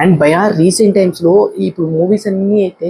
And భయ recent టైమ్స్లో ఇప్పుడు మూవీస్ అన్నీ అయితే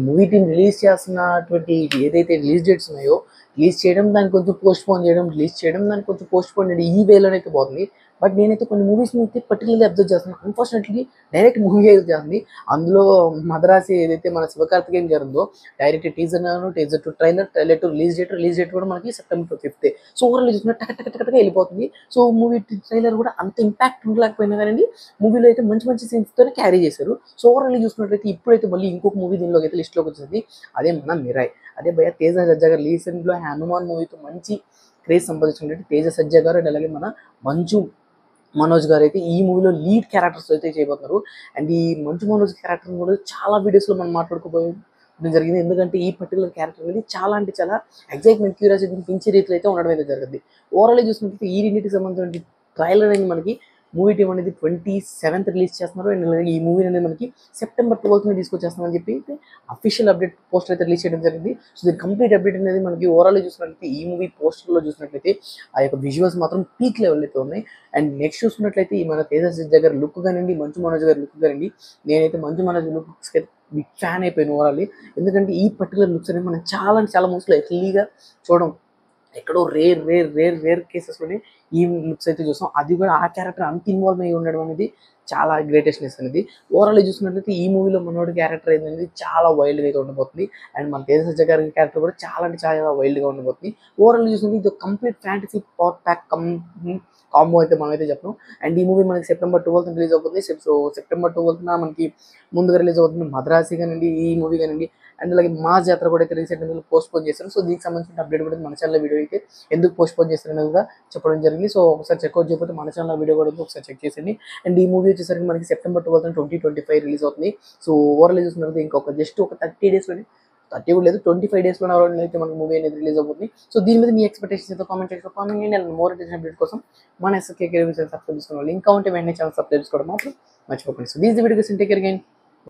మూవీ టీమ్ రిలీజ్ చేస్తున్నటువంటి ఏదైతే రిలీజ్ డేట్స్ ఉన్నాయో రిలీజ్ చేయడం దాన్ని కొంచెం పోస్ట్ పోన్ చేయడం రిలీజ్ చేయడం దాన్ని కొంచెం పోస్ట్ పోన్ చేయడం ఈ వేలోనైతే పోతుంది. బట్ నేనైతే కొన్ని మూవీస్ని అయితే పర్టికులర్లీ అబ్జర్వ్ చేస్తున్నాను. అన్ఫార్చునేట్లీ డైరెక్ట్ మూవీ అయితే చేస్తుంది. అందులో మదరాసి ఏదైతే మన శివకార్తికేయన్ గారు ఉందో direct teaser to trailer to release date కూడా మనకి సెప్టెంబర్ 5th. సో ఓవరాల్ చూసుకుంటే టక టక టక టక వెళ్ళిపోతుంది. సో మూవీ ట్రైలర్ కూడా అంత ఇంపాక్ట్ ఉండలేకపోయినా కానీ మూవీలో అయితే మంచి మంచి సీన్స్తోనే క్యారీ చేశారు. సో ఓవరాల్ చూసుకున్నట్లయితే ఇప్పుడైతే మళ్ళీ ఇంకొక మూవీ దీనిలోకి అయితే లిస్ట్లోకి వచ్చింది. అదే మన మిరాయ్. అదే భయ తేజ సజ్జా గారు రీసెంట్లో హనుమాన్ మూవీతో మంచి క్రేజ్ సంపాదించుకున్నట్టు తేజ సజ్జా గారు అండ్ అలాగే మన మంచు మనోజ్ గారు అయితే ఈ మూవీలో లీడ్ క్యారెక్టర్స్ అయితే చేయబోతున్నారు. అండ్ ఈ మంచు మనోజ్ క్యారెక్టర్ కూడా చాలా వీడియోస్లో మనం మాట్లాడుకోబోయే జరిగింది. ఎందుకంటే ఈ పర్టికులర్ క్యారెక్టర్ అనేది చాలా అంటే చాలా ఎగ్జైట్మెంట్ క్యూరియాసిటీ పెంచే రీతిలో అయితే ఉండడం అయితే జరిగింది. ఓవరాల్ చూసుకుంటే ఈ రెండింటికి సంబంధించిన ట్రైలర్ అనేది మనకి మూవీ టీం అనేది 27th రిలీజ్ చేస్తున్నారు. అండ్ ఈ మూవీ అనేది మనకి September 12th తీసుకొచ్చేస్తామని చెప్పి అఫీషియల్ అప్డేట్ పోస్టర్ అయితే రిలీజ్ చేయడం జరిగింది. సో దీని కంప్లీట్ అప్డేట్ అనేది మనకి ఓవరాల్ చూసినట్లయితే ఈ మూవీ పోస్టర్లో చూసినట్లయితే ఆ యొక్క విజువల్స్ మాత్రం పీక్ లెవెల్ అయితే ఉన్నాయి. అండ్ నెక్స్ట్ చూసుకున్నట్లయితే ఈ మన తేజ సజ్జా గారి లుక్ కానివ్వండి, మంచు మనోజ్ గారి లుక్ కానివ్వండి, నేనైతే మంచు మనోజ్ లుక్స్కి అయితే బిగ్ ఫ్యాన్ అయిపోయాను ఓవరాల్. ఎందుకంటే ఈ పర్టికులర్ లుక్స్ అనేది మనం చాలా అంటే చాలా మూవీస్లో ఎర్లీగా చూడడం ఎక్కడో రేర్ కేసెస్లోనే ఈ లుక్స్ అయితే చూస్తాం. అది కూడా ఆ క్యారెక్టర్ అంత ఇన్వాల్వ్ అయ్యి ఉండడం అనేది చాలా గ్రేటెస్ట్నెస్ అనేది. ఓవరాల్ చూసుకున్నట్లయితే ఈ మూవీలో మనోడి క్యారెక్టర్ ఏంటనేది చాలా వైల్డ్గా అయితే ఉండబోతుంది. అండ్ మన తేజ సజ్జా గారి క్యారెక్టర్ కూడా చాలా అంటే చాలా వైల్డ్గా ఉండబోతుంది. ఓవరాల్ చూసుకుంటే ఇది complete fantasy power pack combo అయితే మనం అయితే చెప్పడం. అండ్ ఈ మూవీ మనకి September 12th రిలీజ్ అవుతుంది. సో September 12th మనకి ముందుగా రిలీజ్ అవుతుంది మద్రాసి కానివ్వండి, ఈ మూవీ కానివ్వండి. అండ్ అలాగే మా జాతర కూడా అయితే రీసెంట్గా పోస్ట్ పోన్ చేశారు. సో దీనికి సంబంధించిన అప్డేట్ కూడా మన ఛానల్ వీడియో అయితే ఎందుకు పోస్ట్ పోన్ చేస్తారనేది కూడా చెప్పడం జరిగింది. సో ఒకసారి చెక్అవుట్ చేయకపోతే మన ఛానల్ వీడియో కూడా ఒకసారి చెక్ చేసేయండి. అండ్ ఈ మూవీ వచ్చేసరికి మనకి September 12th 2025 రిలీజ్ అవుతుంది. సో ఓవరాల్ చూసినట్లయితే ఇంకొక జస్ట్ ఒక 30 డేస్లోనే 30 కూడా లేదు 25 డేస్లో అయితే మనకి మూవీ అనేది రిలీజ్ అవుతుంది. సో దీని మీద మీ ఎక్స్పెక్టేషన్స్ అయితే కామెంట్ చేసి కామెంట్ చేయండి. అండ్ మోర్ అటెన్షన్ అప్డేట్ కోసం మన SKK ఛానల్ సబ్స్క్రైబ్ చేసుకోవాలి. ఇంకా ఉంటే వెంటనే ఛానల్ సబ్స్క్రైబ్ చేసుకోవడం మాత్రం మర్చిపోకండి. So these video take care again.